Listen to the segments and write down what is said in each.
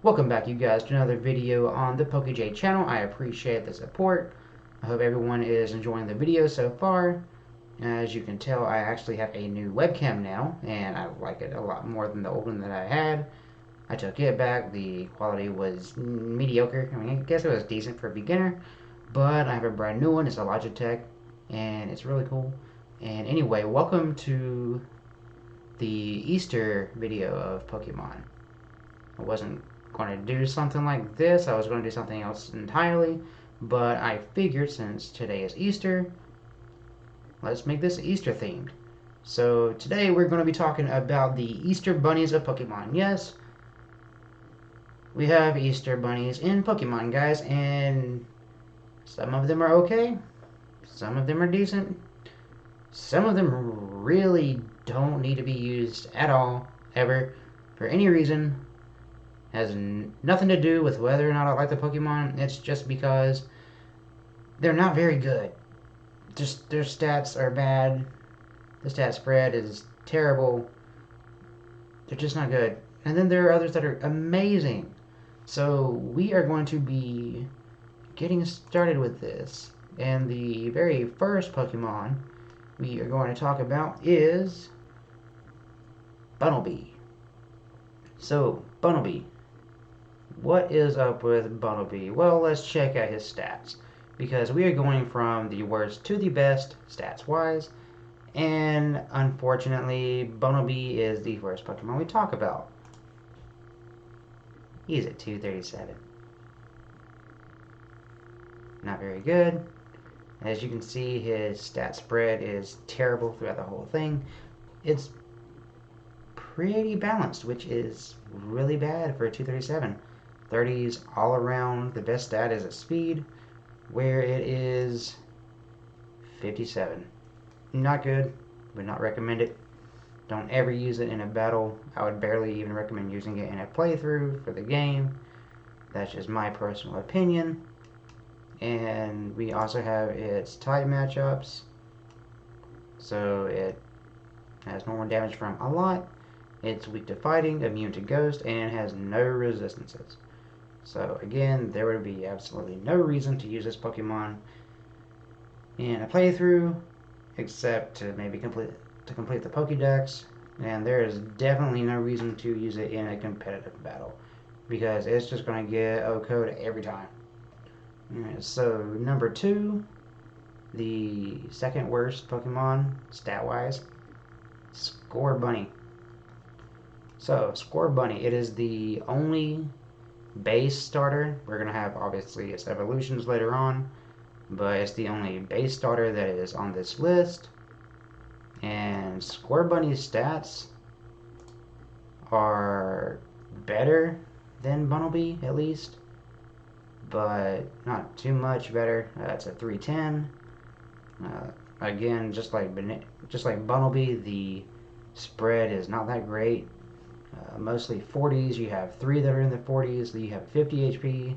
Welcome back, you guys, to another video on the PokeJ channel. I appreciate the support. I hope everyone is enjoying the video so far. As you can tell, I actually have a new webcam now, and I like it a lot more than the old one that I had. I took it back. The quality was mediocre. I mean, I guess it was decent for a beginner, but I have a brand new one. It's a Logitech, and it's really cool. And anyway, welcome to the Easter video of Pokemon. I wasn't going to do something like this. I was going to do something else entirely. But I figured since today is Easter, let's make this Easter themed. So today we're going to be talking about the Easter bunnies of Pokemon. Yes, we have Easter bunnies in Pokemon, guys, and some of them are okay. Some of them are decent. Some of them really don't need to be used at all, ever, for any reason. Has nothing to do with whether or not I like the Pokemon. It's just because they're not very good. Just their stats are bad. The stat spread is terrible. They're just not good. And then there are others that are amazing. So we are going to be getting started with this. And the very first Pokemon we are going to talk about is Bunnelby. So, Bunnelby. What is up with Bunnelby? Well, let's check out his stats. Because we are going from the worst to the best, stats-wise. And, unfortunately, Bunnelby is the first Pokemon we talk about. He's at 237. Not very good. As you can see, his stat spread is terrible throughout the whole thing. It's pretty balanced, which is really bad for a 237. 30s all around. The best stat is at speed, where it is 57. Not good. Would not recommend it. Don't ever use it in a battle. I would barely even recommend using it in a playthrough for the game. That's just my personal opinion. And we also have its type matchups. So it has normal damage from a lot. It's weak to fighting, immune to ghost, and has no resistances. So again, there would be absolutely no reason to use this Pokemon in a playthrough, except to maybe complete the Pokédex. And there is definitely no reason to use it in a competitive battle, because it's just going to get O-code every time. Alright, so number 2, the second worst Pokemon, stat-wise, Scorbunny. So, Scorbunny, it is the only base starter. We're going to have, obviously, its evolutions later on, but it's the only base starter that is on this list. And Scorbunny's stats are better than Bunnelby, at least, but not too much better. It's a 310. Again, just like Bunnelby, the spread is not that great. Mostly 40s. You have 3 that are in the 40s. You have 50 HP,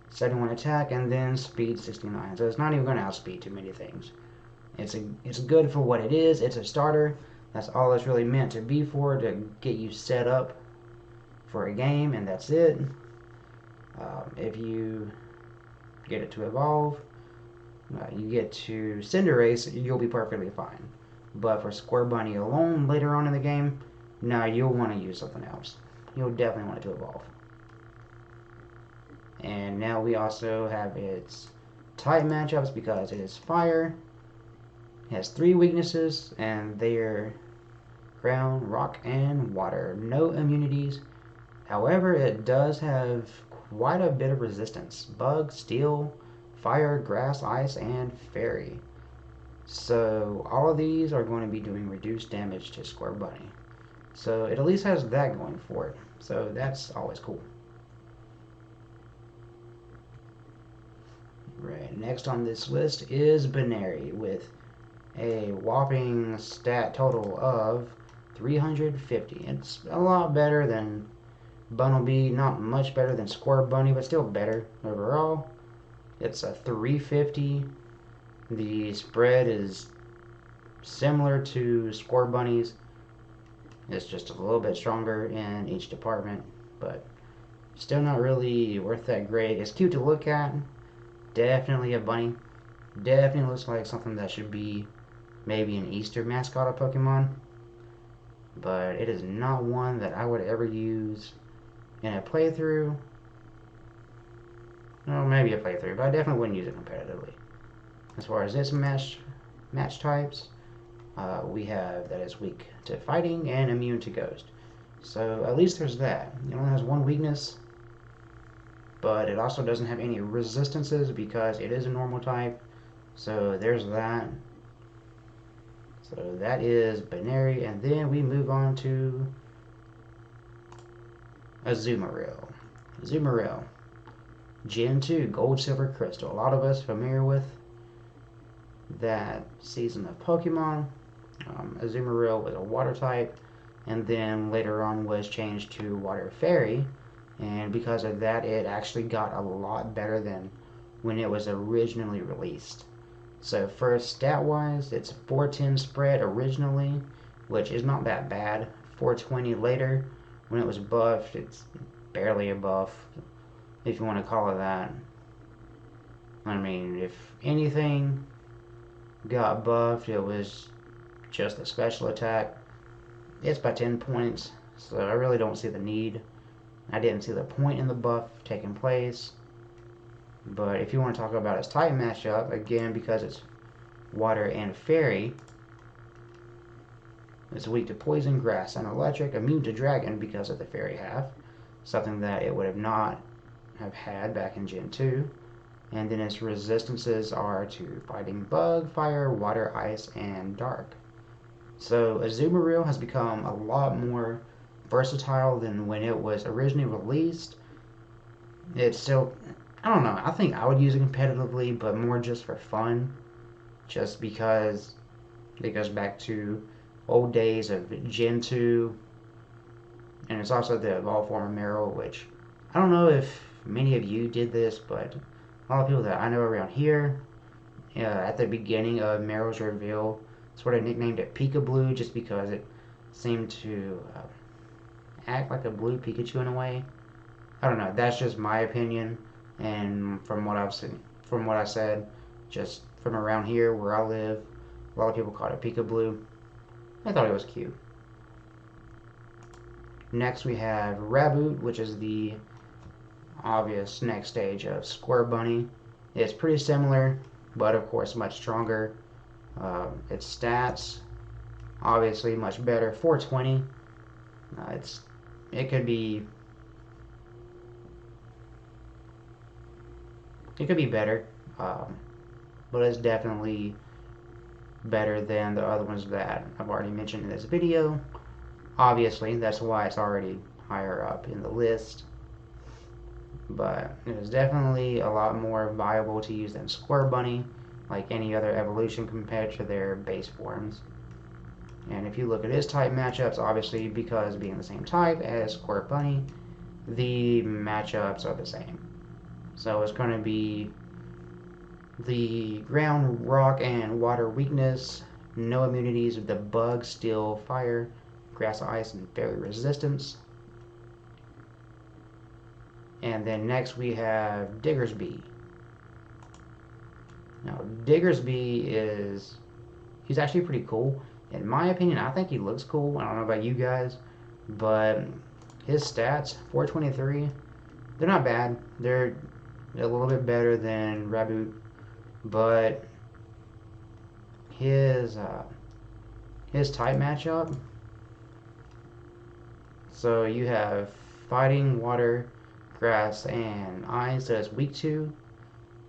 71 attack, and then speed 69. So it's not even going to outspeed too many things. It's good for what it is. It's a starter. That's all it's really meant to be for, to get you set up for a game, and that's it. If you get it to evolve, you get to Cinderace, you'll be perfectly fine. But for Scorbunny alone later on in the game, no, you'll want to use something else. You'll definitely want it to evolve. And now we also have its type matchups, because it is fire. It has 3 weaknesses, and they are ground, rock, and water. No immunities. However, it does have quite a bit of resistance. Bug, steel, fire, grass, ice, and fairy. So all of these are going to be doing reduced damage to Scorbunny. So it at least has that going for it. So that's always cool. Right, next on this list is Baneri with a whopping stat total of 350. It's a lot better than Bunnelby, not much better than Scorbunny, but still better overall. It's a 350. The spread is similar to Scorbunny's. It's just a little bit stronger in each department, but Still not really worth that great. It's cute to look at. Definitely a bunny. Definitely looks like something that should be maybe an Easter mascot of Pokemon. But it is not one that I would ever use in a playthrough. Well, maybe a playthrough, but I definitely wouldn't use it competitively. As far as its match types, we have that it's weak to fighting and immune to ghost. So at least there's that. It only has one weakness, but it also doesn't have any resistances because it is a normal type. So there's that. So that is binary, and then we move on to Azumarill. Azumarill, Gen 2 Gold Silver Crystal. A lot of us familiar with that season of Pokemon. Azumarill was a water type, and then later on was changed to Water Fairy, and because of that it actually got a lot better than when it was originally released. So first, stat wise, it's 410 spread originally, which is not that bad. 420 later. When it was buffed, it's barely a buff, if you want to call it that. I mean, if anything got buffed, it was just a special attack. It's by 10 points, so I really don't see the need. I didn't see the point in the buff taking place. But if you want to talk about its type matchup, again, because it's water and fairy, it's weak to poison, grass, and electric, immune to dragon because of the fairy half, something that it would have not have had back in Gen 2. And then its resistances are to fighting bug, fire, water, ice, and dark. So Azumarill has become a lot more versatile than when it was originally released. It's still, I don't know, I think I would use it competitively, but more just for fun. Just because it goes back to old days of Gen 2. And it's also the evolved form of Marill, which I don't know if many of you did this, but a lot of people that I know around here, at the beginning of Meryl's reveal, sort of nicknamed it Pika-Blue just because it seemed to act like a blue Pikachu in a way. I don't know. That's just my opinion, and from what I've seen, from what I said, just from around here where I live, a lot of people called it Pika-Blue. I thought it was cute. Next we have Raboot, which is the obvious next stage of Square Bunny. It's pretty similar, but of course much stronger. Its stats, obviously much better. 420. It could be better, but it's definitely better than the other ones that I've already mentioned in this video. Obviously, that's why it's already higher up in the list. But it is definitely a lot more viable to use than Square Bunny, like any other evolution compared to their base forms. And if you look at its type matchups, obviously because being the same type as Square Bunny, the matchups are the same. So it's going to be the ground, rock, and water weakness, no immunities with the bug, steel, fire, grass, ice, and fairy resistance. And then next we have Diggersby. Now Diggersby he's actually pretty cool. In my opinion, I think he looks cool. I don't know about you guys, but his stats, 423, they're not bad. They're a little bit better than Raboot, but his type matchup. So you have fighting, water, grass, and ice that it's weak to,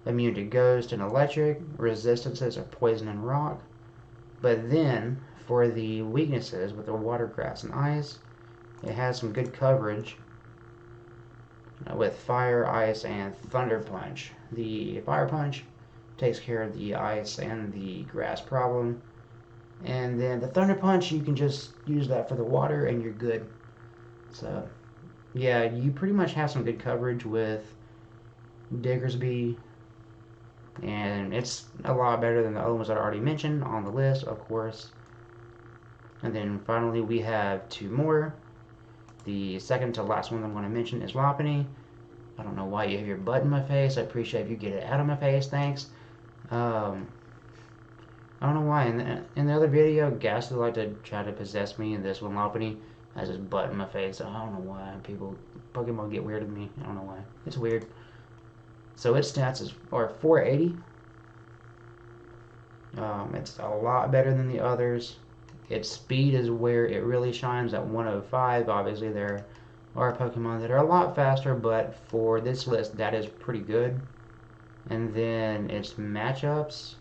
immune to ghost and electric, resistances are poison and rock. But then for the weaknesses with the water, grass, and ice, it has some good coverage with fire, ice, and thunder punch. The fire punch takes care of the ice and the grass problem, and then the thunder punch, you can just use that for the water and you're good. So yeah, you pretty much have some good coverage with Diggersby, and it's a lot better than the other ones that I already mentioned on the list, of course. And then finally we have two more. The second to last one I'm going to mention is Lopunny. I don't know why you have your butt in my face. I appreciate if you get it out of my face. Thanks. I don't know why. In the other video, Ghastly like to try to possess me, and this one, Lopunny, has his butt in my face. I don't know why. Pokemon get weird with me. I don't know why. It's weird. So its stats are 480. It's a lot better than the others. Its speed is where it really shines at 105. Obviously, there are Pokemon that are a lot faster, but for this list, that is pretty good. And then its matchups.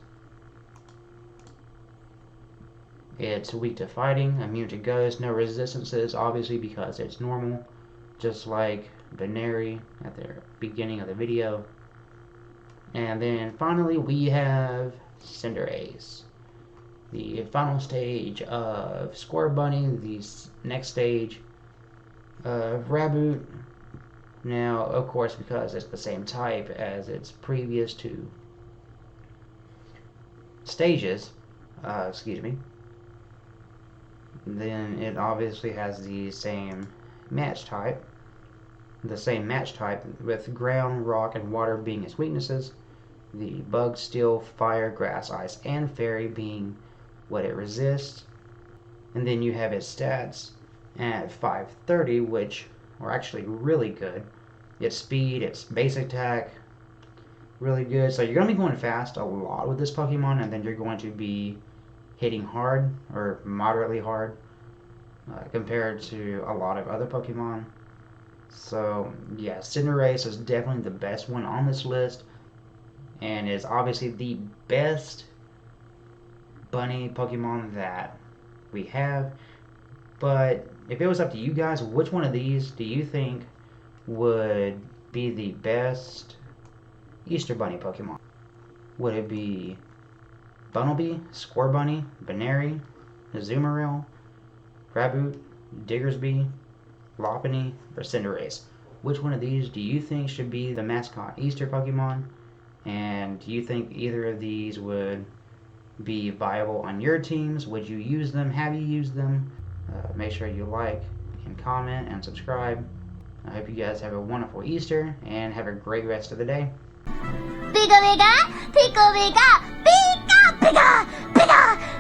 It's weak to fighting, immune to ghosts, no resistances, obviously because it's normal, just like Bunnies at the beginning of the video. And then finally we have Cinderace, the final stage of Square Bunny, the next stage of Raboot. Now, of course, because it's the same type as its previous two stages, then it obviously has the same match type. With ground, rock, and water being its weaknesses. The bug, steel, fire, grass, ice, and fairy being what it resists. And then you have its stats at 530, which are actually really good. Its speed, its basic attack, really good. So you're going to be going fast a lot with this Pokemon, and then you're going to be hitting hard or moderately hard compared to a lot of other Pokemon. So yeah, Cinderace is definitely the best one on this list, and is obviously the best bunny Pokemon that we have. But if it was up to you guys, which one of these do you think would be the best Easter Bunny Pokemon? Would it be Bunnelby, Scorbunny, Baneri, Azumarill, Raboot, Diggersby, Lopunny, or Cinderace? Which one of these do you think should be the mascot Easter Pokemon? And do you think either of these would be viable on your teams? Would you use them? Have you used them? Make sure you like and comment and subscribe. I hope you guys have a wonderful Easter and have a great rest of the day. Pika pika, pika pika, pika pika, pika.